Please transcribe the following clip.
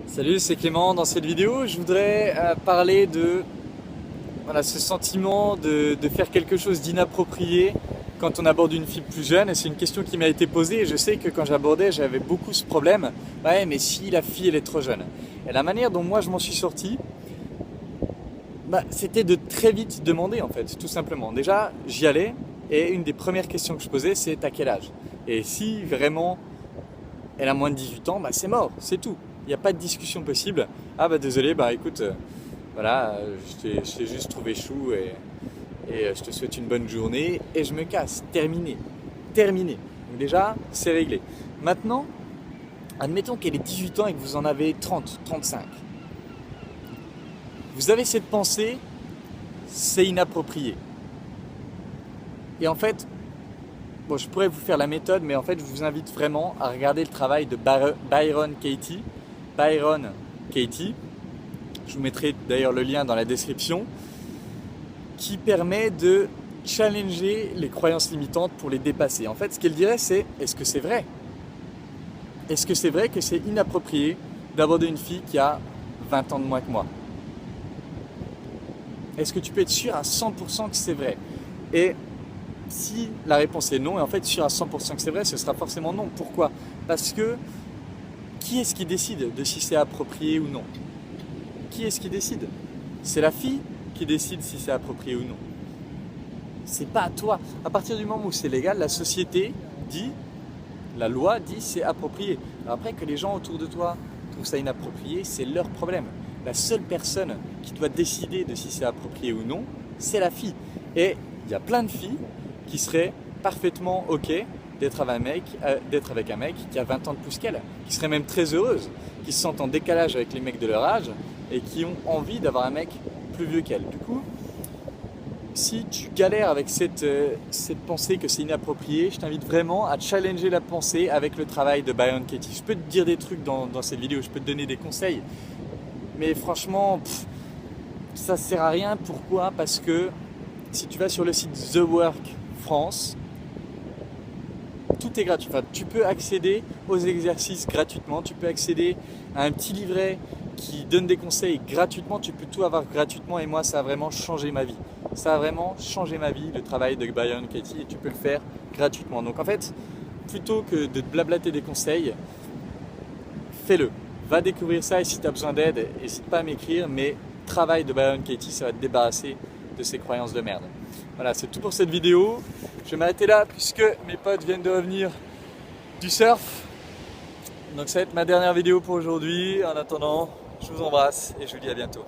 Salut, c'est Clément. Dans cette vidéo, je voudrais parler de ce sentiment de faire quelque chose d'inapproprié quand on aborde une fille plus jeune. Et c'est une question qui m'a été posée et je sais que quand j'abordais, j'avais beaucoup ce problème. Ouais, mais si la fille, elle est trop jeune. Et la manière dont moi je m'en suis sorti, c'était de très vite demander en fait, tout simplement. Déjà, j'y allais et une des premières questions que je posais, c'est t'as quel âge? Et si vraiment elle a moins de 18 ans, c'est mort, c'est tout. Il n'y a pas de discussion possible. Ah désolé, écoute, voilà, je t'ai juste trouvé chou et je te souhaite une bonne journée et je me casse. Terminé. Terminé. Donc déjà, c'est réglé. Maintenant, admettons qu'elle ait 18 ans et que vous en avez 30, 35. Vous avez cette pensée, c'est inapproprié. Et en fait, bon, je pourrais vous faire la méthode, mais en fait, je vous invite vraiment à regarder le travail de Byron Katie. Byron Katie, je vous mettrai d'ailleurs le lien dans la description, qui permet de challenger les croyances limitantes pour les dépasser. En fait, ce qu'elle dirait, c'est est-ce que c'est vrai? Est-ce que c'est vrai que c'est inapproprié d'aborder une fille qui a 20 ans de moins que moi? Est-ce que tu peux être sûr à 100% que c'est vrai? Et si la réponse est non, et en fait sûr à 100% que c'est vrai, ce sera forcément non. Pourquoi? Parce que qui est-ce qui décide de si c'est approprié ou non? Qui est-ce qui décide? C'est la fille qui décide si c'est approprié ou non. C'est pas à toi. À partir du moment où c'est légal, la société dit, la loi dit c'est approprié. Alors après que les gens autour de toi trouvent ça inapproprié, c'est leur problème. La seule personne qui doit décider de si c'est approprié ou non, c'est la fille. Et il y a plein de filles qui seraient parfaitement ok d'être avec un mec qui a 20 ans de plus qu'elle, qui seraient même très heureuses, qui se sentent en décalage avec les mecs de leur âge et qui ont envie d'avoir un mec plus vieux qu'elle. Du coup, si tu galères avec cette pensée que c'est inapproprié, je t'invite vraiment à challenger la pensée avec le travail de Byron Katie. Je peux te dire des trucs dans cette vidéo, je peux te donner des conseils, mais franchement, ça sert à rien. Pourquoi? Parce que si tu vas sur le site The Work France, tout est gratuit. Enfin, tu peux accéder aux exercices gratuitement, tu peux accéder à un petit livret qui donne des conseils gratuitement, tu peux tout avoir gratuitement et moi ça a vraiment changé ma vie. Ça a vraiment changé ma vie, le travail de Byron Katie, et tu peux le faire gratuitement. Donc en fait, plutôt que de te blablater des conseils, fais-le. Va découvrir ça et si tu as besoin d'aide, n'hésite pas à m'écrire, mais travail de Byron Katie, ça va te débarrasser de ces croyances de merde. Voilà, c'est tout pour cette vidéo. Je vais m'arrêter là puisque mes potes viennent de revenir du surf. Donc ça va être ma dernière vidéo pour aujourd'hui. En attendant, je vous embrasse et je vous dis à bientôt.